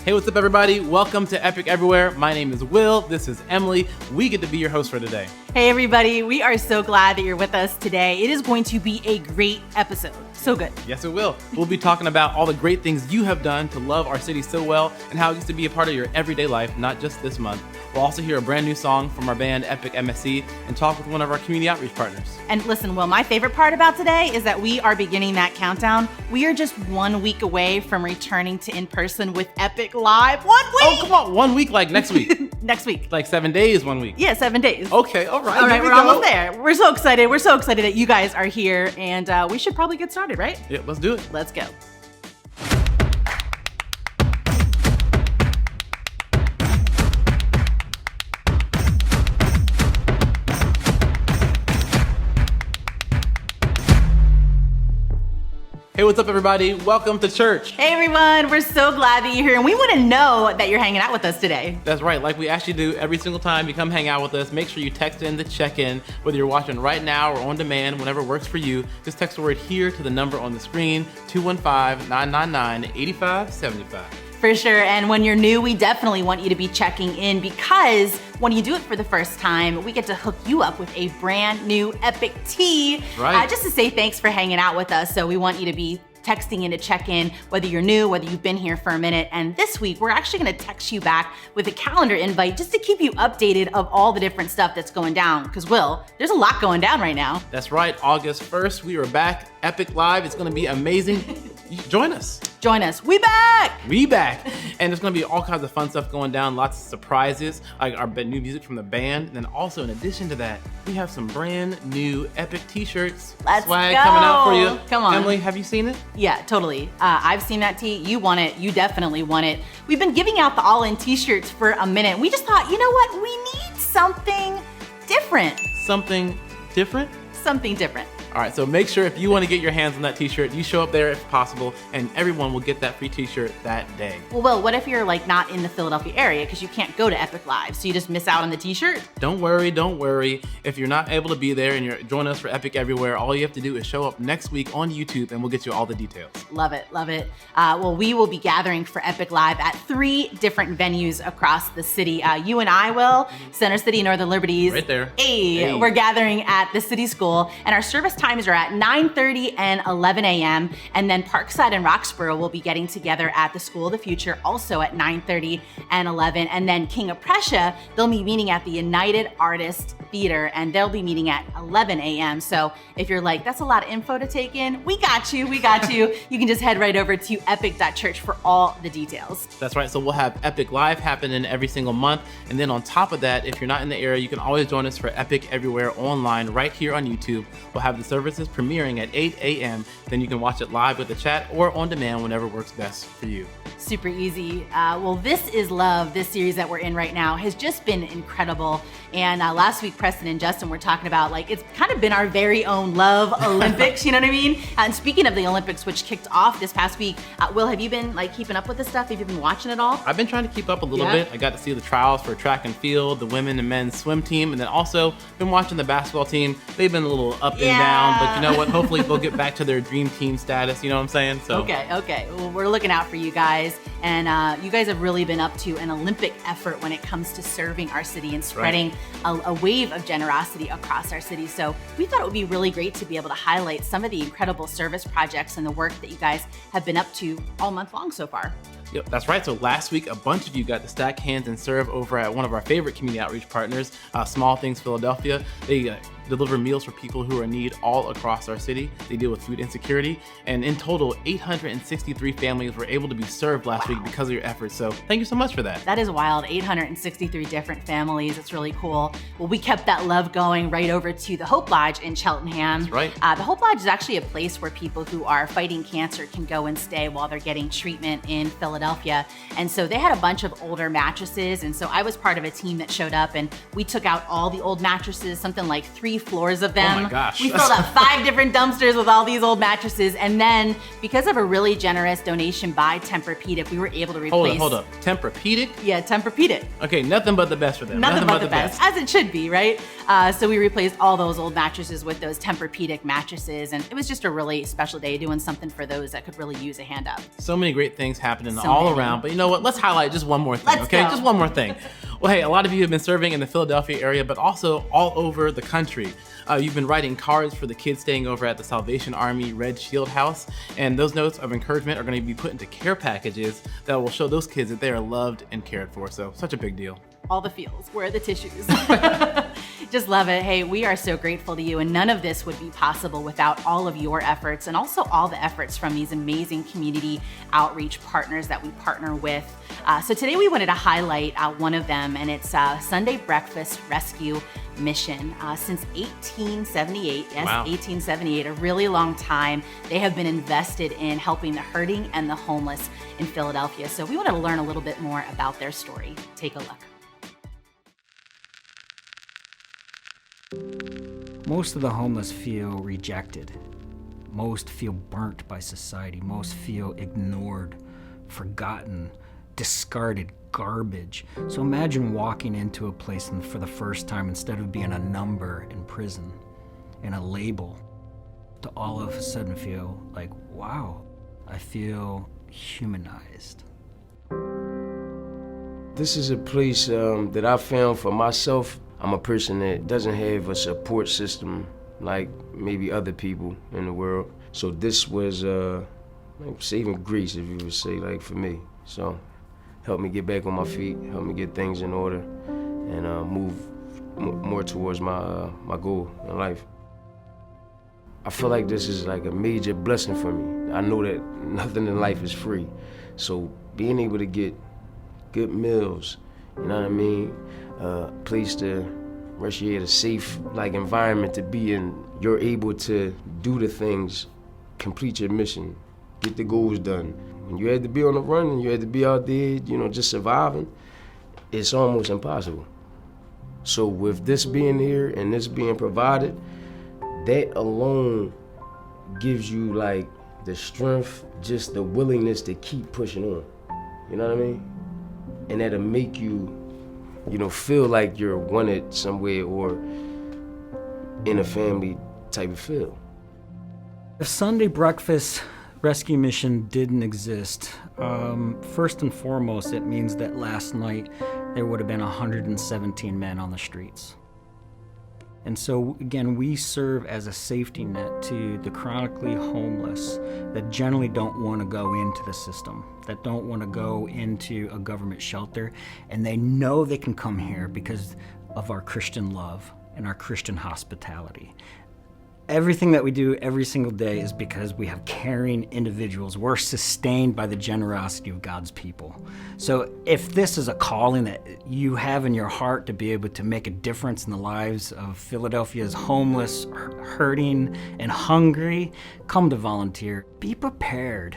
Hey, what's up, everybody? Welcome to Epic Everywhere. My name is Will. This is Emily. We get to be your host for today. Hey, everybody. We are so glad that you're with us today. It is going to be a great episode. So good. Yes, it will. We'll be talking about all the great things you have done to love our city so well and how it used to be a part of your everyday life, not just this month. We'll also hear a brand new song from our band Epic MSC and talk with one of our community outreach partners. And listen, Will, my favorite part about today is that we are beginning that countdown. We are just 1 week away from returning to in-person with Epic Live. 1 week! Oh, come on. 1 week, like next week. Next week. Like 7 days, 1 week. Yeah, 7 days. Okay, all right. All right, we're almost there. We're so excited. We're so excited that you guys are here, and we should probably get started, right? Yeah, let's do it. Let's go. Hey, what's up, everybody? Welcome to church. Hey, everyone. We're so glad that you're here, and we want to know that you're hanging out with us today. That's right. Like we actually do every single time you come hang out with us, make sure you text in the check-in, whether you're watching right now or on demand, whenever works for you. Just text the word HERE to the number on the screen, 215-999-8575. For sure, and when you're new, we definitely want you to be checking in because when you do it for the first time, we get to hook you up with a brand new Epic tee. Right. Just to say thanks for hanging out with us. So we want you to be texting in to check in, whether you're new, whether you've been here for a minute. And this week, we're actually gonna text you back with a calendar invite just to keep you updated of all the different stuff that's going down. Because Will, there's a lot going down right now. That's right, August 1st, we are back, Epic Live. It's gonna be amazing. Join us. Join us. We back! We back. And there's gonna be all kinds of fun stuff going down, lots of surprises, like our new music from the band. And then also, in addition to that, we have some brand new Epic t-shirts. Let's swag go. coming out for you. Come on. Emily, have you seen it? Yeah, totally. I've seen that tee. You want it. You definitely want it. We've been giving out the all-in t-shirts for a minute. We just thought, you know what? We need something different. Something different? Something different. All right, so make sure if you want to get your hands on that t-shirt, you show up there if possible, and everyone will get that free t-shirt that day. Well, Will, what if you're like not in the Philadelphia area because you can't go to Epic Live, so you just miss out on the t-shirt? Don't worry, don't worry. If you're not able to be there and you're joining us for Epic Everywhere, all you have to do is show up next week on YouTube and we'll get you all the details. Love it, love it. Well, we will be gathering for Epic Live at 3 different venues across the city. You and I will, Center City, Northern Liberties. Right there. Hey, we're gathering at the city school, and our service times are at 9:30 and 11 a.m. And then Parkside and Roxborough will be getting together at the School of the Future, also at 9:30 and 11. And then King of Prussia, they'll be meeting at the United Artists Theater, and they'll be meeting at 11 a.m. So if you're like, that's a lot of info to take in, we got you, we got you. You can just head right over to epic.church for all the details. That's right, so we'll have Epic Live happening every single month. And then on top of that, if you're not in the area, you can always join us for Epic Everywhere online right here on YouTube. We'll have the services premiering at 8 a.m. Then you can watch it live with the chat or on demand whenever works best for you. Super easy. Well, This Is Love, this series that we're in right now, has just been incredible. And last week, Preston and Justin were talking about, like, it's kind of been our very own Love Olympics, you know what I mean? And speaking of the Olympics, which kicked off this past week, Will, have you been like keeping up with this stuff? Have you been watching it all? I've been trying to keep up a little bit. I got to see the trials for track and field, the women and men's swim team, and then also been watching the basketball team. They've been a little up and down, but you know what? Hopefully they'll get back to their dream team status, you know what I'm saying? So Okay. Well, we're looking out for you guys. And you guys have really been up to an Olympic effort when it comes to serving our city and spreading a wave of generosity across our city. So we thought it would be really great to be able to highlight some of the incredible service projects and the work that you guys have been up to all month long so far. Yep, that's right. So last week, a bunch of you got to stack hands and serve over at one of our favorite community outreach partners, Small Things Philadelphia. They deliver meals for people who are in need all across our city. They deal with food insecurity. And in total, 863 families were able to be served last week because of your efforts. So thank you so much for that. That is wild. 863 different families. It's really cool. Well, we kept that love going right over to the Hope Lodge in Cheltenham. That's right. The Hope Lodge is actually a place where people who are fighting cancer can go and stay while they're getting treatment in Philadelphia. And so they had a bunch of older mattresses. And so I was part of a team that showed up and we took out all the old mattresses, something like 3 3 floors of them. Oh my gosh. We filled up 5 different dumpsters with all these old mattresses. And then because of a really generous donation by Tempur-Pedic, we were able to replace. Hold up. Tempur-Pedic? Yeah, Tempur-Pedic. Okay, nothing but the best for them. Nothing but the best, as it should be, right? So we replaced all those old mattresses with those Tempur-Pedic mattresses, and it was just a really special day doing something for those that could really use a hand up. So many great things happening So all many. around, but you know what? Let's highlight just one more thing, Let's okay? go. Just one more thing. Well, hey, a lot of you have been serving in the Philadelphia area, but also all over the country. You've been writing cards for the kids staying over at the Salvation Army Red Shield House, and those notes of encouragement are going to be put into care packages that will show those kids that they are loved and cared for. So, such a big deal. All the feels. Where are the tissues? Just love it. Hey, we are so grateful to you, and none of this would be possible without all of your efforts and also all the efforts from these amazing community outreach partners that we partner with. So today we wanted to highlight one of them, and it's Sunday Breakfast Rescue Mission. Since 1878, yes, Wow. 1878, a really long time, they have been invested in helping the hurting and the homeless in Philadelphia. So we wanted to learn a little bit more about their story. Take a look. Most of the homeless feel rejected. Most feel burnt by society. Most feel ignored, forgotten, discarded, garbage. So imagine walking into a place and for the first time, instead of being a number in prison and a label, to all of a sudden feel like, wow, I feel humanized. This is a place that I found for myself. I'm a person that doesn't have a support system like maybe other people in the world. So this was like saving grace, if you would say, like for me. So helped me get back on my feet, helped me get things in order, and move more towards my goal in life. I feel like this is like a major blessing for me. I know that nothing in life is free. So being able to get good meals, you know what I mean? Place to rest your head, a safe like environment to be in. You're able to do the things, complete your mission, get the goals done. When you had to be on the run and you had to be out there, you know, just surviving, it's almost impossible. So with this being here and this being provided, that alone gives you like the strength, just the willingness to keep pushing on. You know what I mean? And that'll make you, you know, feel like you're wanted somewhere or in a family type of feel. If Sunday Breakfast Rescue Mission didn't exist, first and foremost, it means that last night there would have been 117 men on the streets. And so, again, we serve as a safety net to the chronically homeless that generally don't want to go into the system, that don't want to go into a government shelter, and they know they can come here because of our Christian love and our Christian hospitality. Everything that we do every single day is because we have caring individuals. We're sustained by the generosity of God's people. So if this is a calling that you have in your heart to be able to make a difference in the lives of Philadelphia's homeless, hurting, and hungry, come to volunteer. Be prepared,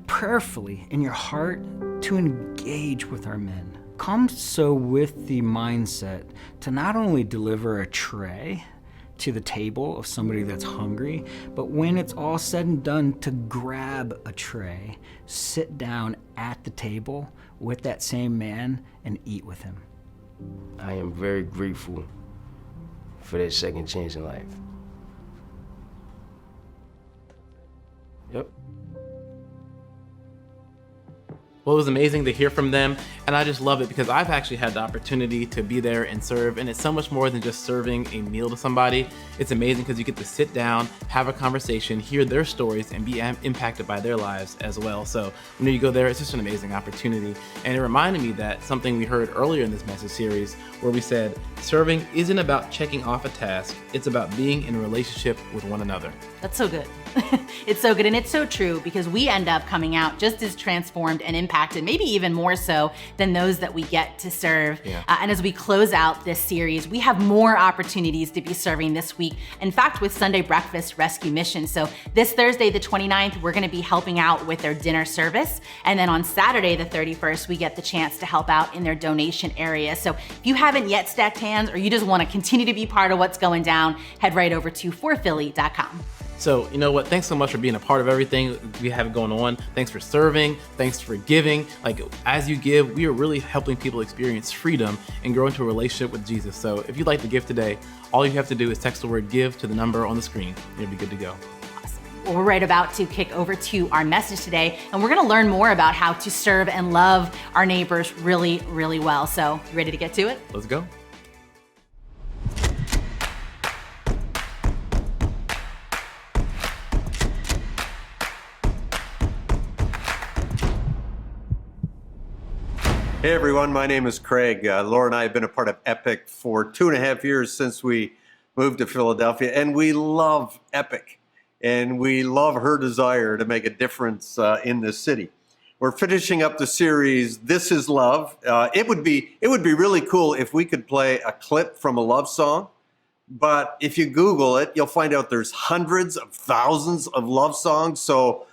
prayerfully in your heart, to engage with our men. Come so with the mindset to not only deliver a tray to the table of somebody that's hungry, but when it's all said and done, to grab a tray, sit down at the table with that same man and eat with him. I am very grateful for that second chance in life. Yep. Well, it was amazing to hear from them, and I just love it because I've actually had the opportunity to be there and serve, and it's so much more than just serving a meal to somebody. It's amazing because you get to sit down, have a conversation, hear their stories, and be impacted by their lives as well. So when you go there, it's just an amazing opportunity. And it reminded me that something we heard earlier in this message series where we said, serving isn't about checking off a task, it's about being in a relationship with one another. That's so good. It's so good and it's so true because we end up coming out just as transformed and impacted, maybe even more so than those that we get to serve. Yeah. And as we close out this series, we have more opportunities to be serving this week. In fact, with Sunday Breakfast Rescue Mission. So this Thursday, the 29th, we're going to be helping out with their dinner service. And then on Saturday, the 31st, we get the chance to help out in their donation area. So if you haven't yet stacked hands or you just want to continue to be part of what's going down, head right over to forphilly.com. So, you know what? Thanks so much for being a part of everything we have going on. Thanks for serving. Thanks for giving. Like, as you give, we are really helping people experience freedom and grow into a relationship with Jesus. So if you'd like to give today, all you have to do is text the word give to the number on the screen. You'll be good to go. Well, we're right about to kick over to our message today, and we're going to learn more about how to serve and love our neighbors really, really well. So, you ready to get to it? Let's go. Hey everyone, my name is Craig. Laura and I have been a part of Epic for 2.5 years since we moved to Philadelphia, and we love Epic, and we love her desire to make a difference in this city. We're finishing up the series, This Is Love. It would be really cool if we could play a clip from a love song, but if you Google it, you'll find out there's hundreds of thousands of love songs. So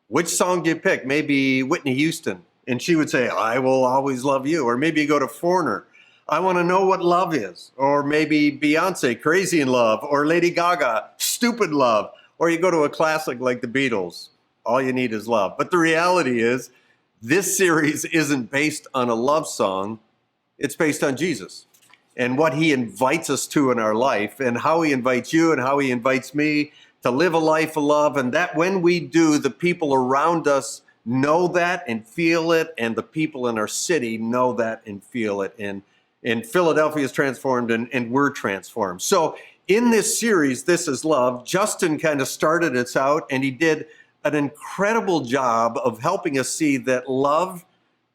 which song do you pick? Maybe Whitney Houston. And she would say, I will always love you. Or maybe you go to Foreigner, I want to know what love is. Or maybe Beyonce, Crazy in Love. Or Lady Gaga, Stupid Love. Or you go to a classic like the Beatles, All You Need Is Love. But the reality is, this series isn't based on a love song. It's based on Jesus and what he invites us to in our life and how he invites you and how he invites me to live a life of love. And that when we do, the people around us know that and feel it, and the people in our city know that and feel it. And Philadelphia is transformed, and we're transformed. So in this series, This Is Love, Justin kind of started us out, and he did an incredible job of helping us see that love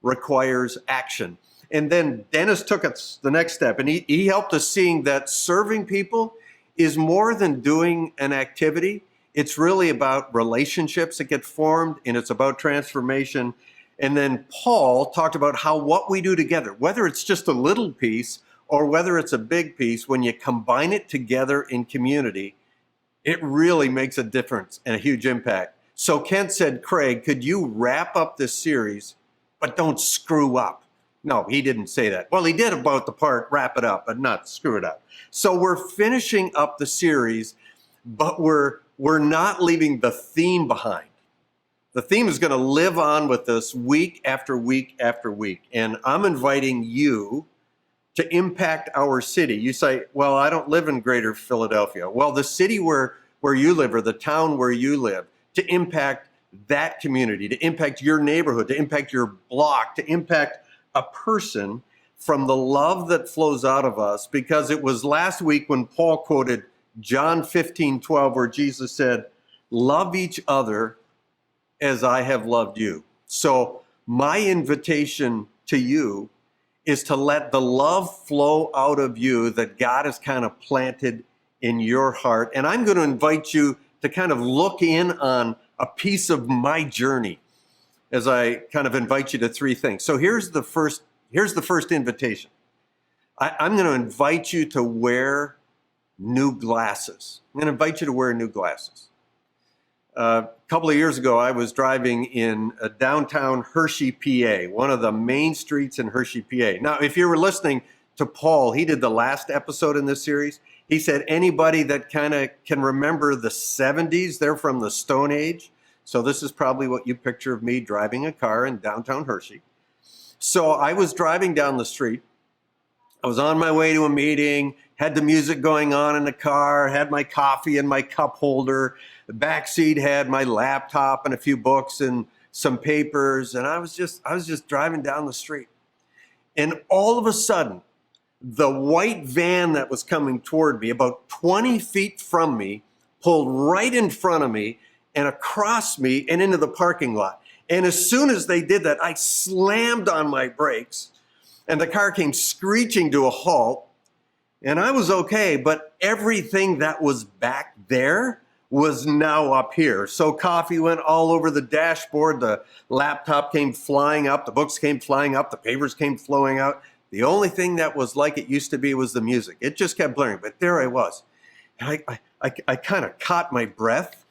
requires action. And then Dennis took us the next step, and he helped us seeing that serving people is more than doing an activity. It's really about relationships that get formed, and it's about transformation. And then Paul talked about how what we do together, whether it's just a little piece or whether it's a big piece, when you combine it together in community, it really makes a difference and a huge impact. So Kent said, Craig, could you wrap up this series, but don't screw up? No, he didn't say that. Well, he did about the part, wrap it up, but not screw it up. So we're finishing up the series, but we're not leaving the theme behind. The theme is going to live on with us week after week after week. And I'm inviting you to impact our city. You say, well, I don't live in greater Philadelphia. Well, the city where you live, or the town where you live, to impact that community, to impact your neighborhood, to impact your block, to impact a person from the love that flows out of us. Because it was last week when Paul quoted John 15:12, where Jesus said, love each other as I have loved you. So my invitation to you is to let the love flow out of you that God has kind of planted in your heart. And I'm going to invite you to kind of look in on a piece of my journey as I kind of invite you to three things. So here's the first invitation. I'm going to invite you to wear new glasses. I'm going to invite you to wear new glasses. A couple of years ago, I was driving in downtown Hershey, PA, one of the main streets in Hershey, PA. Now, if you were listening to Paul, he did the last episode in this series. He said anybody that kind of can remember the 70s, they're from the Stone Age. So this is probably what you picture of me driving a car in downtown Hershey. So I was driving down the street. I was on my way to a meeting, had the music going on in the car, had my coffee in my cup holder. The back seat had my laptop and a few books and some papers. And I was just driving down the street. And all of a sudden, the white van that was coming toward me, about 20 feet from me, pulled right in front of me and across me and into the parking lot. And as soon as they did that, I slammed on my brakes and the car came screeching to a halt. And I was okay, but everything that was back there was now up here. So coffee went all over the dashboard. The laptop came flying up. The books came flying up. The papers came flowing out. The only thing that was like it used to be was the music. It just kept blaring. But there I was. And I kind of caught my breath.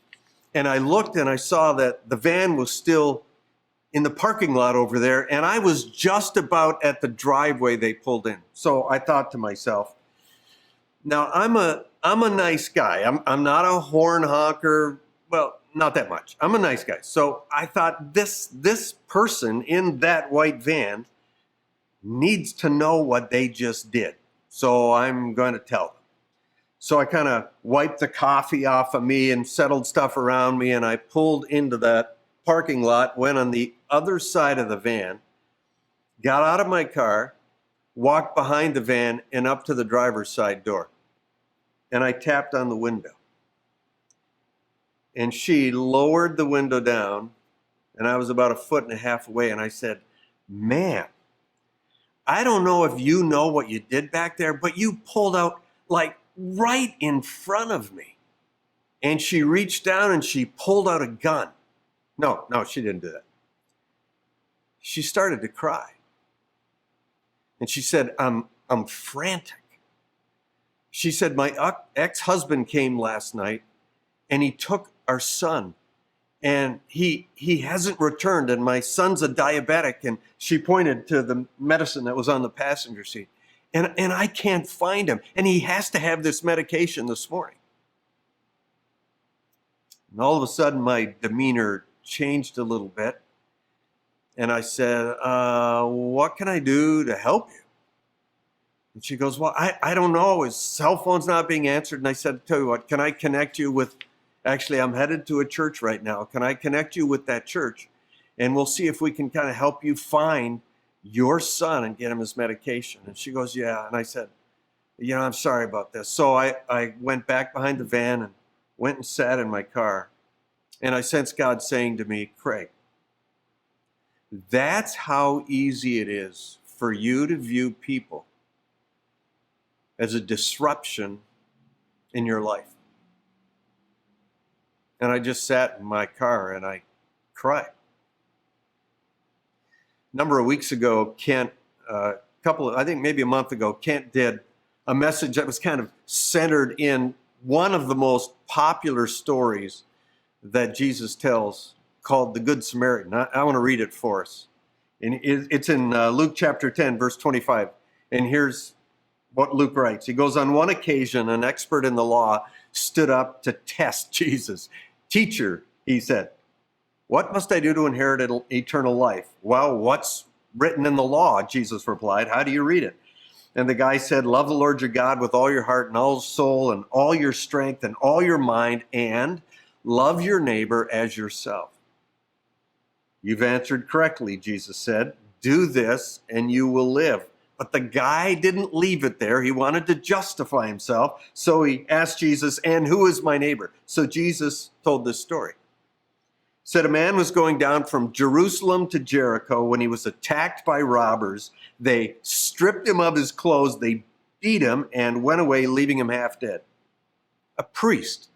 And I looked and I saw that the van was still in the parking lot over there. And I was just about at the driveway they pulled in. So I thought to myself, now I'm a nice guy. I'm not a horn honker. Well, not that much. I'm a nice guy. So I thought this person in that white van needs to know what they just did. So I'm going to tell them. So I kind of wiped the coffee off of me and settled stuff around me, and I pulled into that parking lot, went on the other side of the van, got out of my car, walked behind the van and up to the driver's side door. And I tapped on the window. And she lowered the window down, and I was about 1.5 feet away, and I said, "Man, I don't know if you know what you did back there, but you pulled out like right in front of me." And she reached down and she pulled out a gun. No, she didn't do that. She started to cry. And she said, I'm frantic. She said, "My ex-husband came last night and he took our son and he hasn't returned, and my son's a diabetic." And she pointed to the medicine that was on the passenger seat. And I can't find him, and he has to have this medication this morning. And all of a sudden my demeanor changed a little bit. And I said, "What can I do to help you?" And she goes, "Well, I don't know. His cell phone's not being answered." And I said, "Tell you what, can I connect you with, actually, I'm headed to a church right now. Can I connect you with that church? And we'll see if we can kind of help you find your son and get him his medication." And she goes, "Yeah." And I said, "I'm sorry about this." So I went back behind the van and went and sat in my car. And I sensed God saying to me, "Craig, that's how easy it is for you to view people as a disruption in your life." And I just sat in my car and I cried. A number of weeks ago, Kent, I think maybe a month ago, Kent did a message that was kind of centered in one of the most popular stories that Jesus tells, called the Good Samaritan. I want to read it for us. And it's in Luke chapter 10, verse 25. And here's what Luke writes. He goes, "On one occasion, an expert in the law stood up to test Jesus. 'Teacher,' he said, 'what must I do to inherit eternal life?' 'Well, what's written in the law?' Jesus replied. 'How do you read it?' And the guy said, 'Love the Lord your God with all your heart and all soul and all your strength and all your mind, and love your neighbor as yourself.' 'You've answered correctly,' Jesus said. 'Do this and you will live.' But the guy didn't leave it there. He wanted to justify himself. So he asked Jesus, 'And who is my neighbor?' So Jesus told this story. Said, a man was going down from Jerusalem to Jericho when he was attacked by robbers. They stripped him of his clothes, they beat him, and went away, leaving him half dead. A priest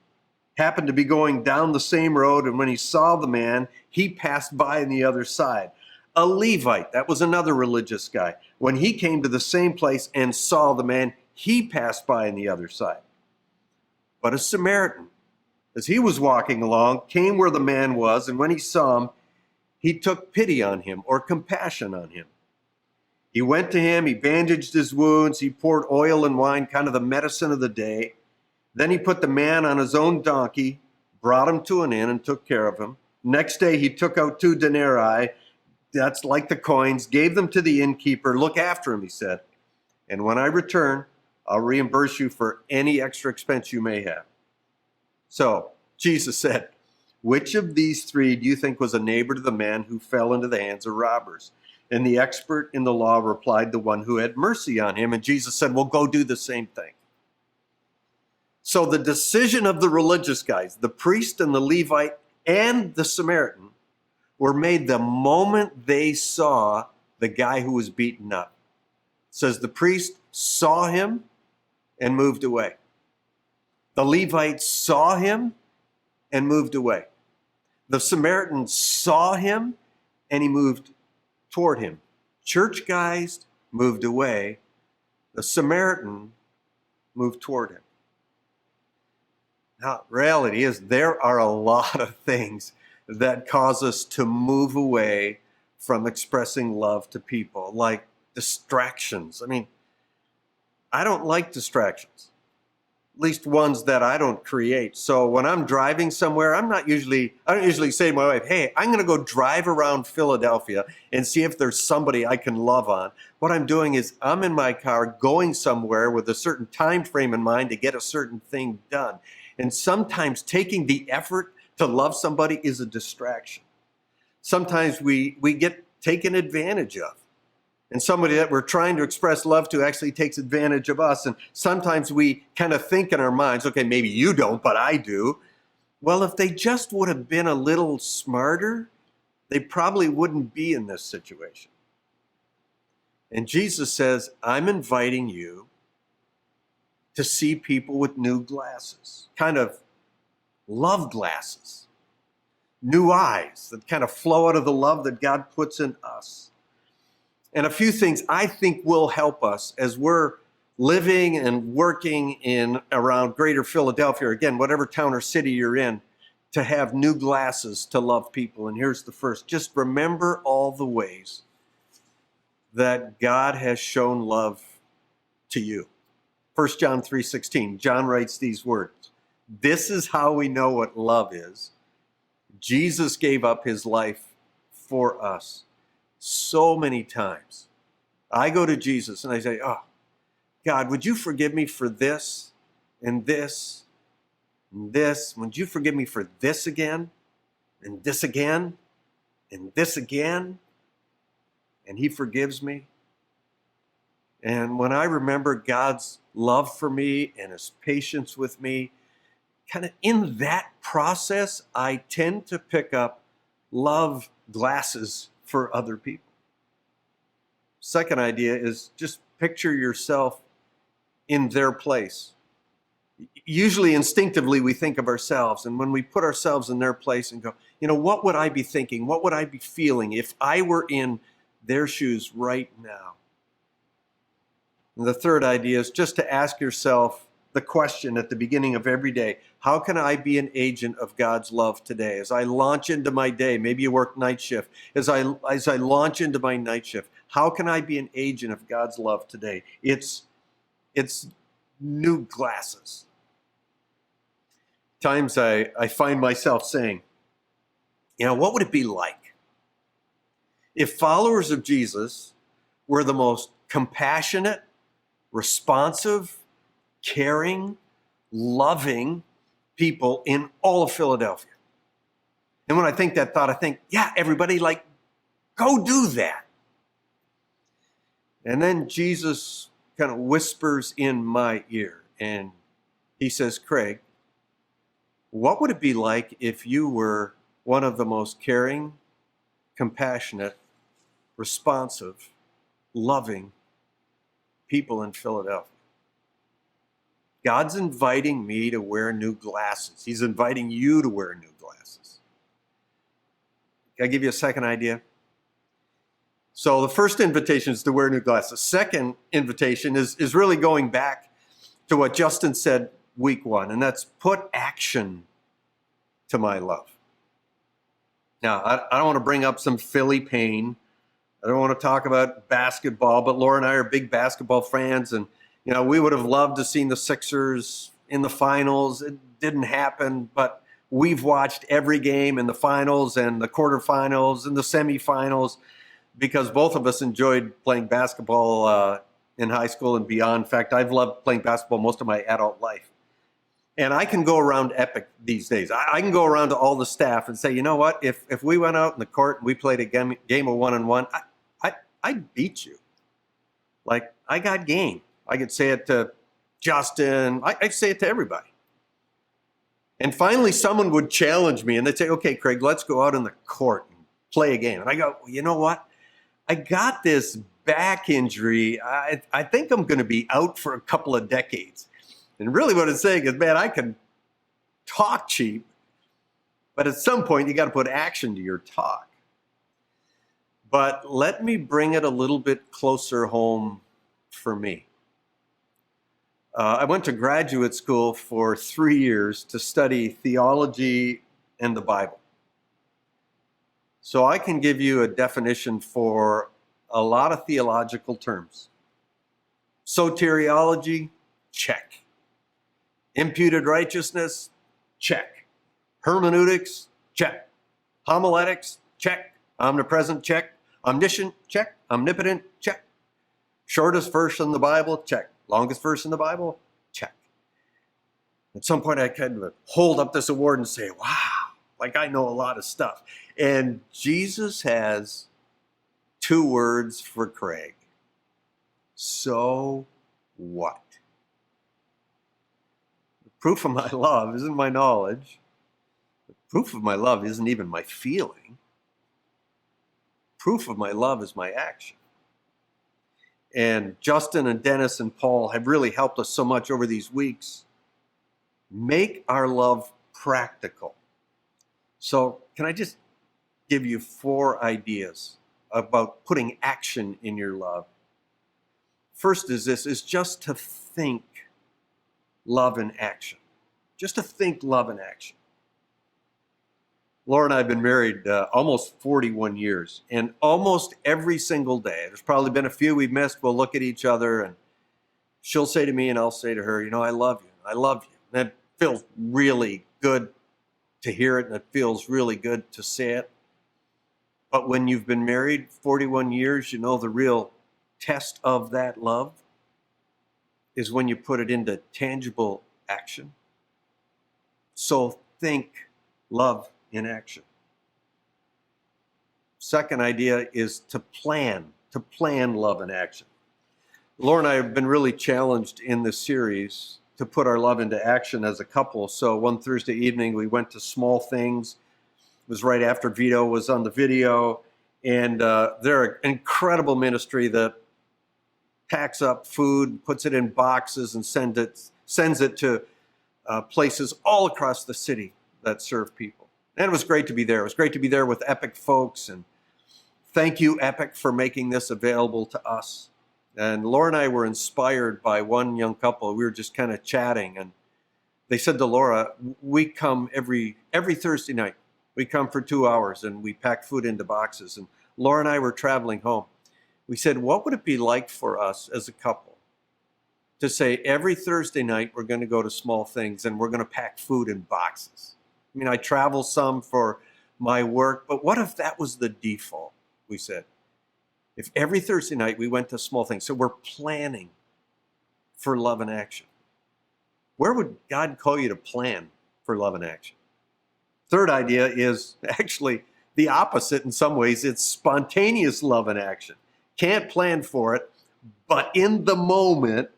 happened to be going down the same road, and when he saw the man, he passed by on the other side. A Levite, that was another religious guy, when he came to the same place and saw the man, he passed by on the other side. But a Samaritan, as he was walking along, came where the man was, and when he saw him, he took pity on him, or compassion on him. He went to him, he bandaged his wounds, he poured oil and wine, kind of the medicine of the day. Then he put the man on his own donkey, brought him to an inn, and took care of him. Next day he took out 2 denarii, that's like the coins, gave them to the innkeeper. 'Look after him,' he said, 'and when I return, I'll reimburse you for any extra expense you may have.' So Jesus said, 'Which of these 3 do you think was a neighbor to the man who fell into the hands of robbers?' And the expert in the law replied, 'The one who had mercy on him.' And Jesus said, 'Well, go do the same thing.' So the decision of the religious guys, the priest and the Levite and the Samaritan, were made the moment they saw the guy who was beaten up. It says the priest saw him and moved away. The Levite saw him and moved away. The Samaritan saw him and he moved toward him. Church guys moved away. The Samaritan moved toward him. Now, reality is there are a lot of things that cause us to move away from expressing love to people, like distractions. I mean, I don't like distractions, at least ones that I don't create. So when I'm driving somewhere, I don't usually say to my wife, hey, I'm going to go drive around Philadelphia and see if there's somebody I can love on. What I'm doing is I'm in my car going somewhere with a certain time frame in mind to get a certain thing done. And sometimes taking the effort to love somebody is a distraction. Sometimes we get taken advantage of. And somebody that we're trying to express love to actually takes advantage of us. And sometimes we kind of think in our minds, okay, maybe you don't, but I do. Well, if they just would have been a little smarter, they probably wouldn't be in this situation. And Jesus says, I'm inviting you to see people with new glasses, kind of love glasses, new eyes that kind of flow out of the love that God puts in us. And a few things I think will help us as we're living and working in around greater Philadelphia, or again, whatever town or city you're in, to have new glasses to love people. And here's the first. Just remember all the ways that God has shown love to you. 1 John 3:16, John writes these words. This is how we know what love is. Jesus gave up his life for us so many times. I go to Jesus and I say, oh, God, would you forgive me for this and this and this? Would you forgive me for this again and this again and this again? And he forgives me. And when I remember God's love for me and his patience with me, kind of in that process, I tend to pick up love glasses for other people. Second idea is just picture yourself in their place. Usually instinctively we think of ourselves, and when we put ourselves in their place and go, what would I be thinking? What would I be feeling if I were in their shoes right now? And the third idea is just to ask yourself the question at the beginning of every day, how can I be an agent of God's love today? As I launch into my day, maybe you work night shift, as I launch into my night shift, how can I be an agent of God's love today? It's new glasses. Times I find myself saying, what would it be like if followers of Jesus were the most compassionate, responsive, caring, loving people in all of Philadelphia? And when I think that thought, I think, yeah, everybody, go do that. And then Jesus kind of whispers in my ear and he says, Craig, what would it be like if you were one of the most caring, compassionate, responsive, loving people in Philadelphia? God's inviting me to wear new glasses. He's inviting you to wear new glasses. Can I give you a second idea? So the first invitation is to wear new glasses. Second invitation is really going back to what Justin said week one, and that's put action to my love. Now, I don't want to bring up some Philly pain. I don't want to talk about basketball, but Laura and I are big basketball fans, and we would have loved to see the Sixers in the finals. It didn't happen, but we've watched every game in the finals and the quarterfinals and the semifinals because both of us enjoyed playing basketball in high school and beyond. In fact, I've loved playing basketball most of my adult life. And I can go around Epic these days. I can go around to all the staff and say, you know what? If we went out in the court and we played a game of one-on-one, I'd beat you. I got game. I could say it to Justin. I'd say it to everybody. And finally, someone would challenge me and they'd say, okay, Craig, let's go out in the court and play a game. And I go, well, you know what? I got this back injury. I think I'm going to be out for a couple of decades. And really what it's saying is, man, I can talk cheap, But at some point, you got to put action to your talk. But let me bring it a little bit closer home for me. I went to graduate school for 3 years to study theology and the Bible. So I can give you a definition for a lot of theological terms. Soteriology, check. Imputed righteousness, check. Hermeneutics, check. Homiletics, check. Omnipresent, check. Omniscient, check. Omnipotent, check. Shortest verse in the Bible, check. Longest verse in the Bible, check. At some point, I kind of hold up this award and say, wow, like I know a lot of stuff. And Jesus has 2 words for Craig. So what? The proof of my love isn't my knowledge. The proof of my love isn't even my feeling. Proof of my love is my action. And Justin and Dennis and Paul have really helped us so much over these weeks. Make our love practical. So can I just give you 4 ideas about putting action in your love? First is just to think love in action. Just to think love in action. Laura and I have been married almost 41 years, and almost every single day, there's probably been a few we've missed, we'll look at each other and she'll say to me and I'll say to her, you know, I love you. I love you. And it feels really good to hear it, and it feels really good to say it. But when you've been married 41 years, you know the real test of that love is when you put it into tangible action. So think love in action. Second idea is to plan love in action. Laura and I have been really challenged in this series to put our love into action as a couple. So one Thursday evening, we went to Small Things. It was right after Vito was on the video. And they're an incredible ministry that packs up food, puts it in boxes, and sends it to places all across the city that serve people. And it was great to be there. It was great to be there with Epic folks. And thank you, Epic, for making this available to us. And Laura and I were inspired by one young couple. We were just kind of chatting. And they said to Laura, we come every Thursday night. We come for 2 hours and we pack food into boxes. And Laura and I were traveling home. We said, what would it be like for us as a couple to say every Thursday night we're going to go to Small Things and we're going to pack food in boxes? I mean, I travel some for my work, but what if that was the default, we said? If every Thursday night we went to Small Things, so we're planning for love and action. Where would God call you to plan for love and action? Third idea is actually the opposite in some ways. It's spontaneous love and action. Can't plan for it, but in the moment,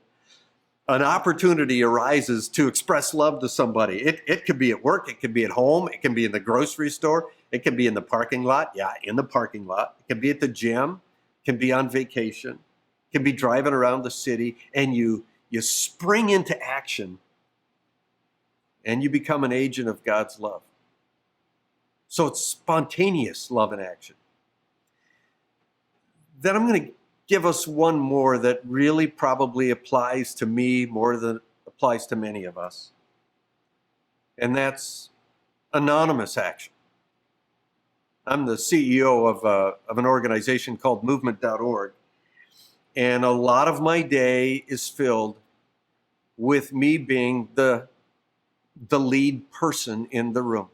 an opportunity arises to express love to somebody. It could be at work, it could be at home, it can be in the grocery store, it can be in the parking lot. Yeah, in the parking lot. It can be at the gym, it can be on vacation, it can be driving around the city, and you spring into action and you become an agent of God's love. So it's spontaneous love and action. Then I'm going to give us one more that really probably applies to me more than it applies to many of us. And that's anonymous action. I'm the CEO of an organization called movement.org. And a lot of my day is filled with me being the lead person in the room.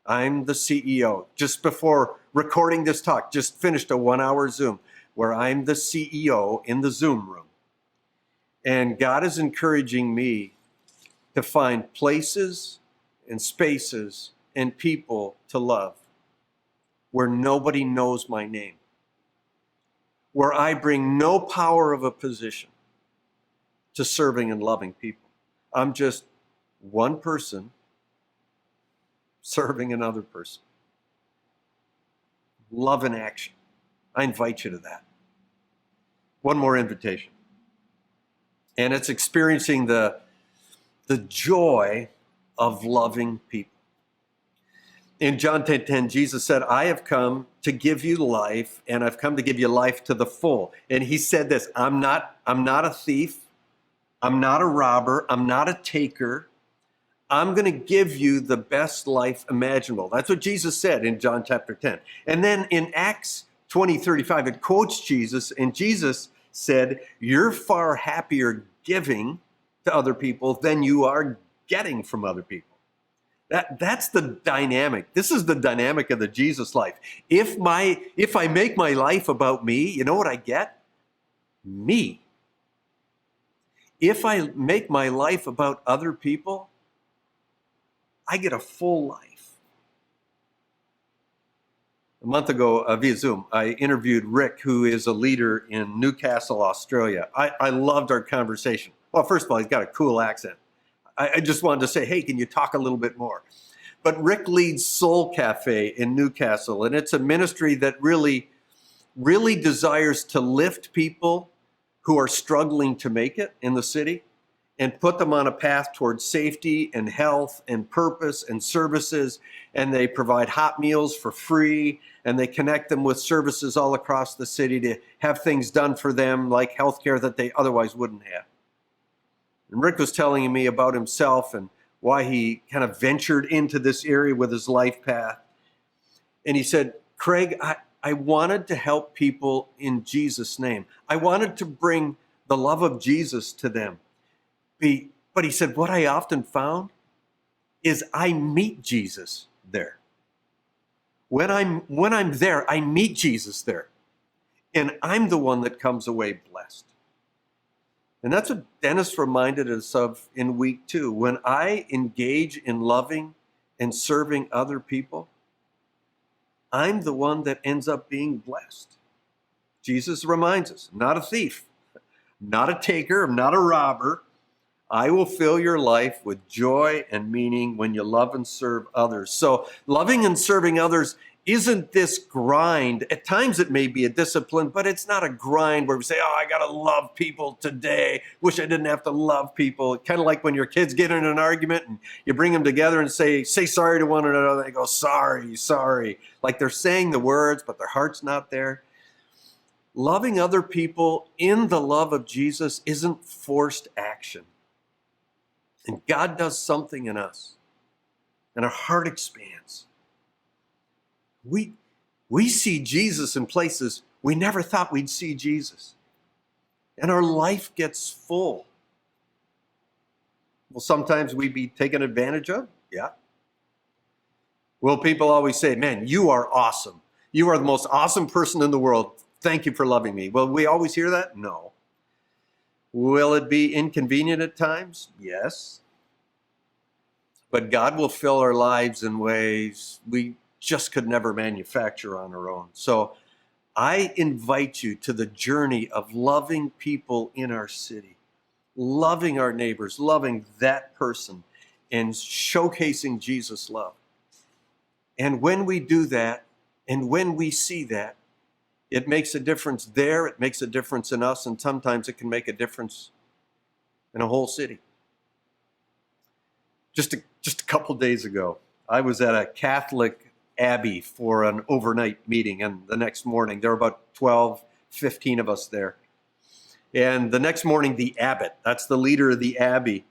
I'm the CEO. Just before recording this talk, just finished a 1-hour Zoom where I'm the CEO in the Zoom room. And God is encouraging me to find places and spaces and people to love where nobody knows my name, where I bring no power of a position to serving and loving people. I'm just one person serving another person. Love in action. I invite you to that. One more invitation. And it's experiencing the joy of loving people. In John 10:10, Jesus said, I have come to give you life, and I've come to give you life to the full. And he said this, I'm not a thief. I'm not a robber. I'm not a taker. I'm going to give you the best life imaginable. That's what Jesus said in John chapter 10. And then in Acts 20:35, it quotes Jesus, and Jesus said, you're far happier giving to other people than you are getting from other people. That's the dynamic. This is the dynamic of the Jesus life. If I make my life about me, you know what I get? Me. If I make my life about other people, I get a full life. A month ago via Zoom, I interviewed Rick, who is a leader in Newcastle, Australia. I loved our conversation. Well, first of all, he's got a cool accent. I just wanted to say, hey, can you talk a little bit more? But Rick leads Soul Cafe in Newcastle, and it's a ministry that really desires to lift people who are struggling to make it in the city and put them on a path towards safety and health and purpose and services. And they provide hot meals for free, and they connect them with services all across the city to have things done for them like healthcare that they otherwise wouldn't have. And Rick was telling me about himself and why he kind of ventured into this area with his life path. And he said, Craig, I wanted to help people in Jesus' name. I wanted to bring the love of Jesus to them. But he said, what I often found is I meet Jesus there. When I'm there, I meet Jesus there. And I'm the one that comes away blessed. And that's what Dennis reminded us of in week 2. When I engage in loving and serving other people, I'm the one that ends up being blessed. Jesus reminds us, I'm not a thief, not a taker, I'm not a robber. I will fill your life with joy and meaning when you love and serve others. So loving and serving others isn't this grind. At times it may be a discipline, but it's not a grind where we say, oh, I got to love people today. Wish I didn't have to love people. Kind of like when your kids get in an argument and you bring them together and say sorry to one another. They go, sorry, sorry. Like they're saying the words, but their heart's not there. Loving other people in the love of Jesus isn't forced action. And God does something in us, and our heart expands. We see Jesus in places we never thought we'd see Jesus. And our life gets full. Will sometimes we be taken advantage of? Yeah. Will people always say, man, you are awesome. You are the most awesome person in the world. Thank you for loving me. Will we always hear that? No. Will it be inconvenient at times? Yes. But God will fill our lives in ways we just could never manufacture on our own. So I invite you to the journey of loving people in our city, loving our neighbors, loving that person, and showcasing Jesus' love. And when we do that, and when we see that, it makes a difference there, it makes a difference in us, and sometimes it can make a difference in a whole city. Just a couple days ago, I was at a Catholic abbey for an overnight meeting, and the next morning, there were about 12, 15 of us there. And the next morning, the abbot, that's the leader of the abbey,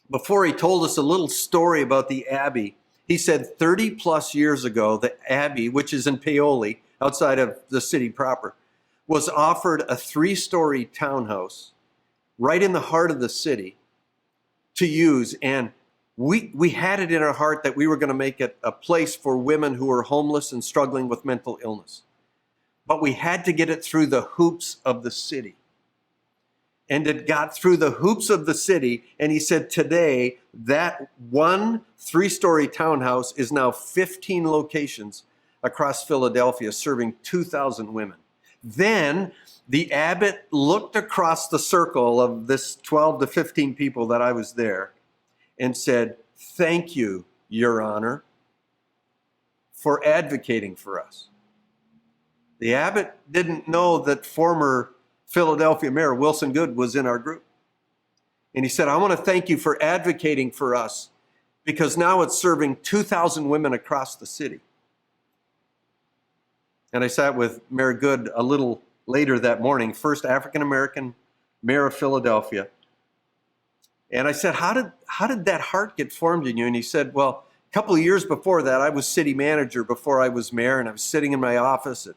before he told us a little story about the abbey, he said 30 plus years ago, the abbey, which is in Paoli, outside of the city proper, was offered a 3-story townhouse right in the heart of the city to use. And we had it in our heart that we were going to make it a place for women who were homeless and struggling with mental illness. But we had to get it through the hoops of the city. And it got through the hoops of the city. And he said today that one 3-story townhouse is now 15 locations across Philadelphia, serving 2,000 women. Then the abbot looked across the circle of this 12 to 15 people that I was there and said, thank you, Your Honor, for advocating for us. The abbot didn't know that former Philadelphia Mayor Wilson Goode was in our group. And he said, I want to thank you for advocating for us because now it's serving 2,000 women across the city. And I sat with Mayor Good a little later that morning, first African-American mayor of Philadelphia. And I said, how did that heart get formed in you? And he said, well, a couple of years before that, I was city manager before I was mayor, and I was sitting in my office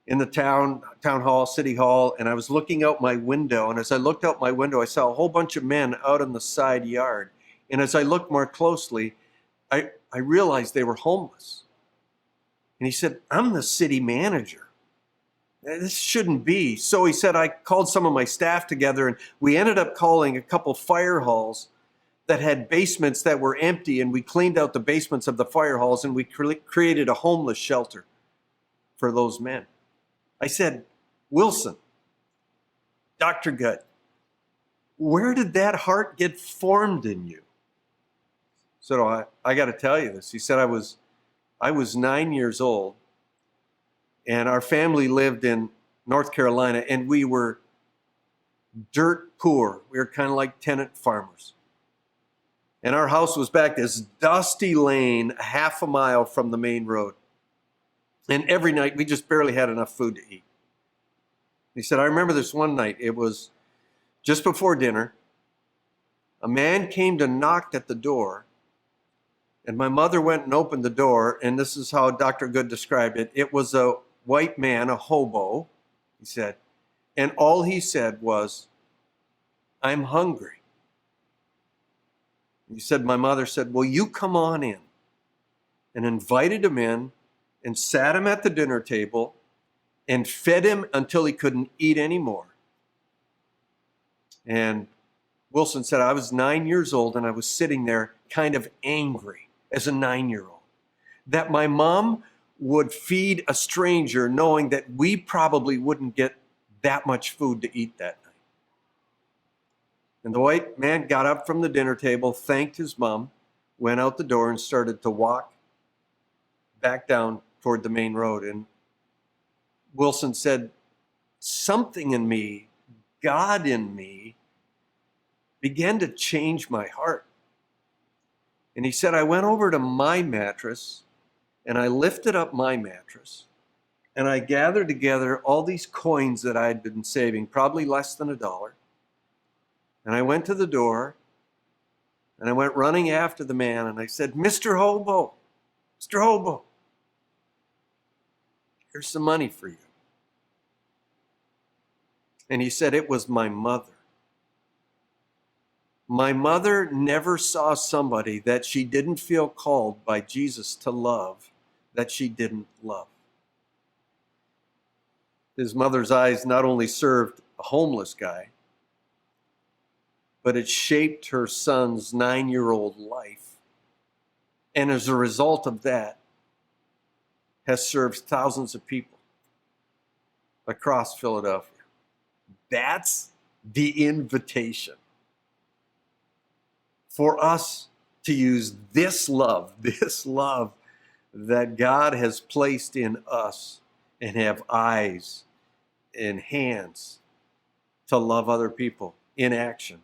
in the town hall, city hall, and I was looking out my window. And as I looked out my window, I saw a whole bunch of men out in the side yard. And as I looked more closely, I realized they were homeless. And he said, I'm the city manager. This shouldn't be. So he said, I called some of my staff together, and we ended up calling a couple fire halls that had basements that were empty, and we cleaned out the basements of the fire halls, and we created a homeless shelter for those men. I said, Wilson, Dr. Good, where did that heart get formed in you? So I got to tell you this. He said, I was 9 years old, and our family lived in North Carolina, and we were dirt poor. We were kind of like tenant farmers. And our house was back this dusty lane, half a mile from the main road. And every night we just barely had enough food to eat. He said, I remember this one night, it was just before dinner. A man came to knock at the door, and my mother went and opened the door, and this is how Dr. Good described it. It was a white man, a hobo, he said, and all he said was, I'm hungry. He said, my mother said, well, you come on in, and invited him in and sat him at the dinner table and fed him until he couldn't eat anymore. And Wilson said, I was 9 years old, and I was sitting there kind of angry as a 9-year-old that my mom would feed a stranger knowing that we probably wouldn't get that much food to eat that night. And the white man got up from the dinner table, thanked his mom, went out the door, and started to walk back down toward the main road. And Wilson said, something in me, God in me, began to change my heart. And he said, I went over to my mattress, and I lifted up my mattress, and I gathered together all these coins that I had been saving, probably less than $1. And I went to the door, and I went running after the man, and I said, Mr. Hobo, here's some money for you. And he said, it was my mother. My mother never saw somebody that she didn't feel called by Jesus to love that she didn't love. His mother's eyes not only served a homeless guy, but it shaped her son's 9-year-old life. And as a result of that, has served thousands of people across Philadelphia. That's the invitation for us to use this love that God has placed in us, and have eyes and hands to love other people in action.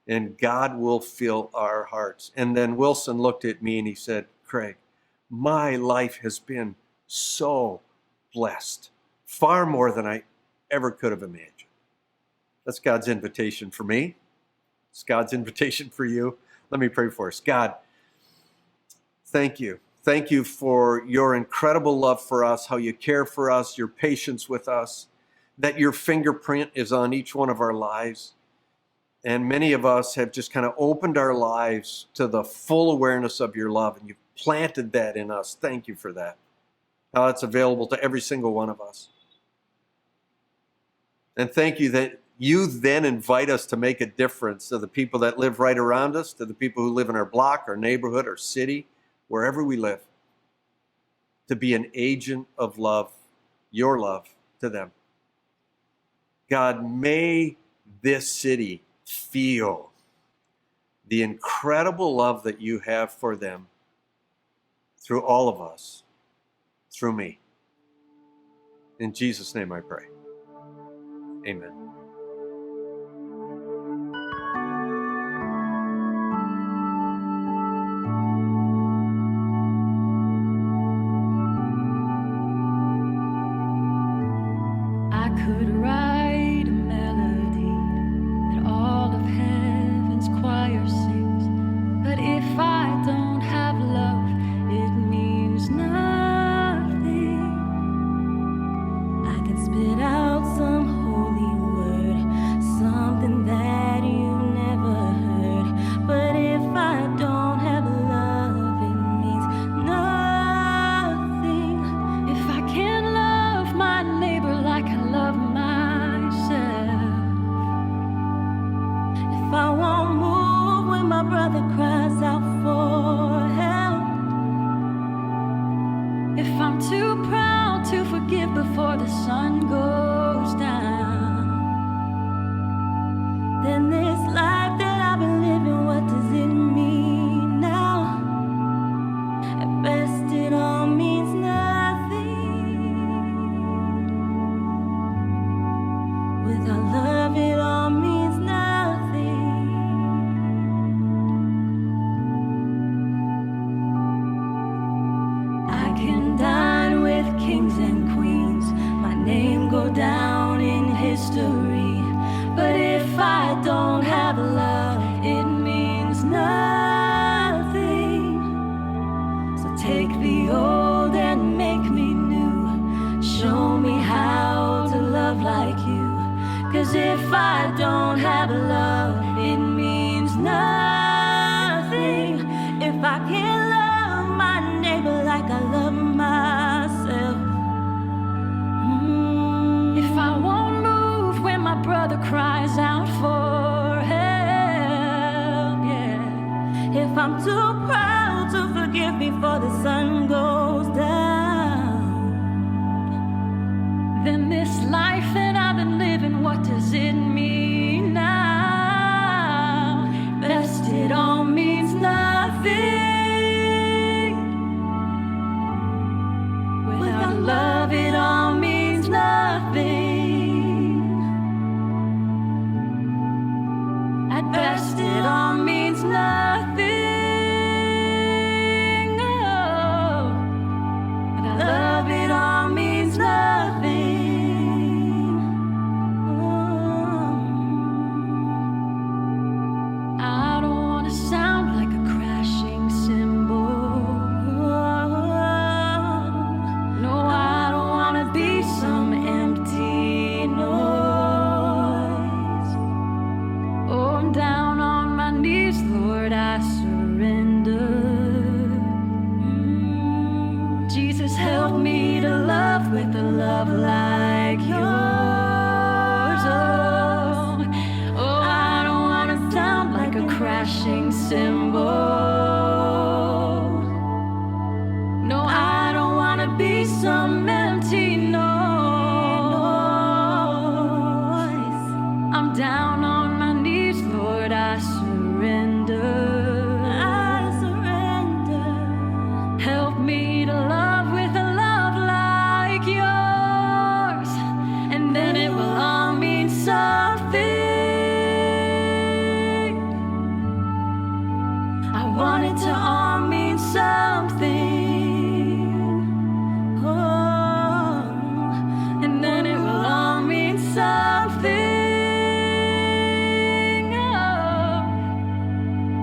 And God will fill our hearts. And then Wilson looked at me and he said, Craig, my life has been so blessed, far more than I ever could have imagined. That's God's invitation for me. It's God's invitation for you. Let me pray for us. God, thank you. Thank you for your incredible love for us, how you care for us, your patience with us, that your fingerprint is on each one of our lives. And many of us have just kind of opened our lives to the full awareness of your love, and you've planted that in us. Thank you for that. How it's available to every single one of us. And thank you that you then invite us to make a difference to the people that live right around us, to the people who live in our block, our neighborhood, our city, wherever we live, to be an agent of love, your love to them. God, may this city feel the incredible love that you have for them through all of us, through me. In Jesus' name I pray. Amen. could write a melody that all of heaven's choir sings, but if I don't have love, it means nothing. I can spit out some holy word, something that you never heard, but if I don't have love, it means nothing. If I can't love my neighbor like I love myself, if I won't move when my brother cries out for help, if I'm too proud to forgive before the sun goes down, then this life that I've been living, what does it mean now? At best it all means nothing. Without love it all means nothing. I can dine with kings and queens, my name go down in history, but if I don't have love, it means nothing. So take the old and make me new, show me how to love like you, 'cause if I don't have love, it means nothing. If I can't love my neighbor like I love myself, if I won't move when my brother cries out for help, yeah. If I'm too proud to forgive before the sun goes down, then this life that I've been living, what does it mean now? Best it all means nothing. Without love it all means nothing. At best it all means nothing. Oh, without love it all means nothing. Oh. I don't want to sound like a crashing cymbal. No, I don't want to be some empty noise. Oh, I'm down on my knees, Lord, I surrender. Jesus, help me to love with a love like yours. Oh, I don't want to sound like a crashing cymbal. No, I don't want to be some empty noise. I'm down on my knees, Lord, I surrender. I surrender. Help me to love with a love like yours, and then it will all mean something. I want it to all mean something. Oh, and then it will all mean something. Oh,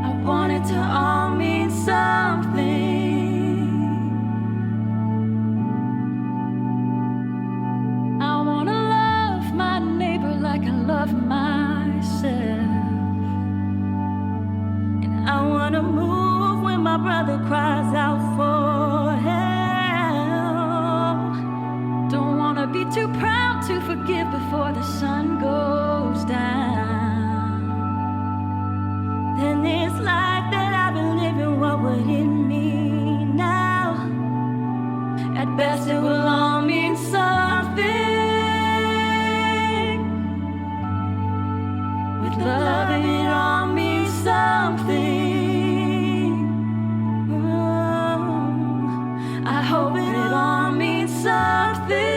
I want it to all mean something. I want to love my neighbor like I love myself, and I want to move when my brother cries out for help. Don't want to be too proud to forgive before the sun goes down. Then this life that I've been living, what would it mean now? At best it will all mean something. With love it all means something. Oh, I hope it all means something.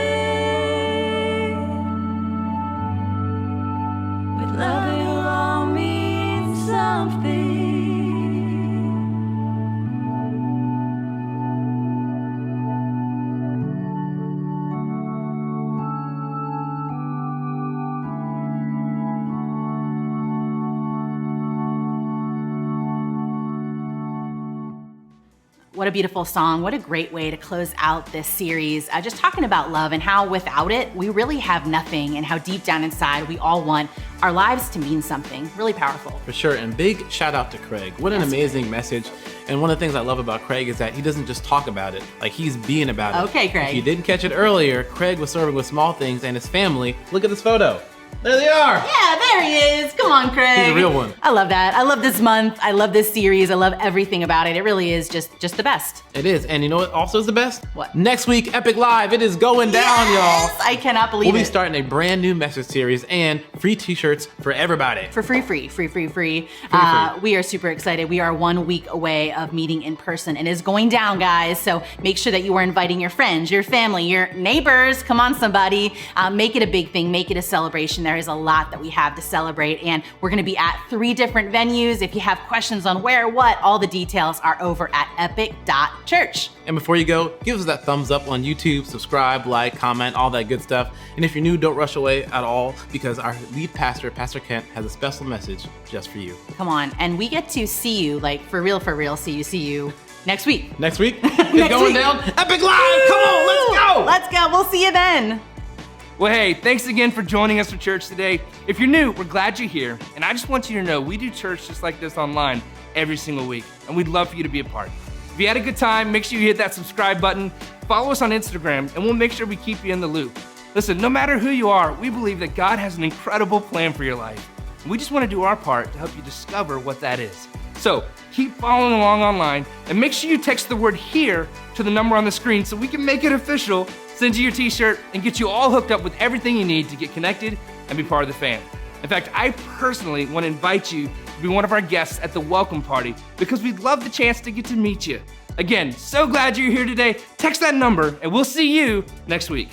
What a beautiful song. What a great way to close out this series. Just talking about love and how without it, we really have nothing, and how deep down inside we all want our lives to mean something. Really powerful. For sure, and big shout out to Craig. What an amazing message. And one of the things I love about Craig is that he doesn't just talk about it, like he's being about it. Okay, Craig. If you didn't catch it earlier, Craig was serving with small things and his family. Look at this photo. There they are. Yeah, there he is. Come on, Craig. He's a real one. I love that. I love this month. I love this series. I love everything about it. It really is just the best. It is, and you know what also is the best? What? Next week, Epic Live. It is going down, y'all. Yes, I cannot believe We'll be it. starting a brand new message series and free t-shirts for everybody. For free. Free. We are super excited. We are 1 week away of meeting in person, and it's going down, guys. So make sure that you are inviting your friends, your family, your neighbors. Come on, somebody. Make it a big thing. Make it a celebration. There is a lot that we have to celebrate, and we're going to be at 3 different venues. If you have questions on where, what, all the details are over at epic.church. And before you go, give us that thumbs up on YouTube, subscribe, like, comment, all that good stuff. And if you're new, don't rush away at all, because our lead pastor, Pastor Kent, has a special message just for you. Come on, and we get to see you, like for real, see you next week. Next week, it's going down. Epic Live, come on, let's go. Let's go, we'll see you then. Well, hey, thanks again for joining us for church today. If you're new, we're glad you're here. And I just want you to know we do church just like this online every single week, and we'd love for you to be a part. If you had a good time, make sure you hit that subscribe button, follow us on Instagram, and we'll make sure we keep you in the loop. Listen, no matter who you are, we believe that God has an incredible plan for your life. And we just want to do our part to help you discover what that is. So keep following along online, and make sure you text the word HERE to the number on the screen so we can make it official, send you your t-shirt, and get you all hooked up with everything you need to get connected and be part of the fam. In fact, I personally want to invite you to be one of our guests at the welcome party, because we'd love the chance to get to meet you. Again, so glad you're here today. Text that number, and we'll see you next week.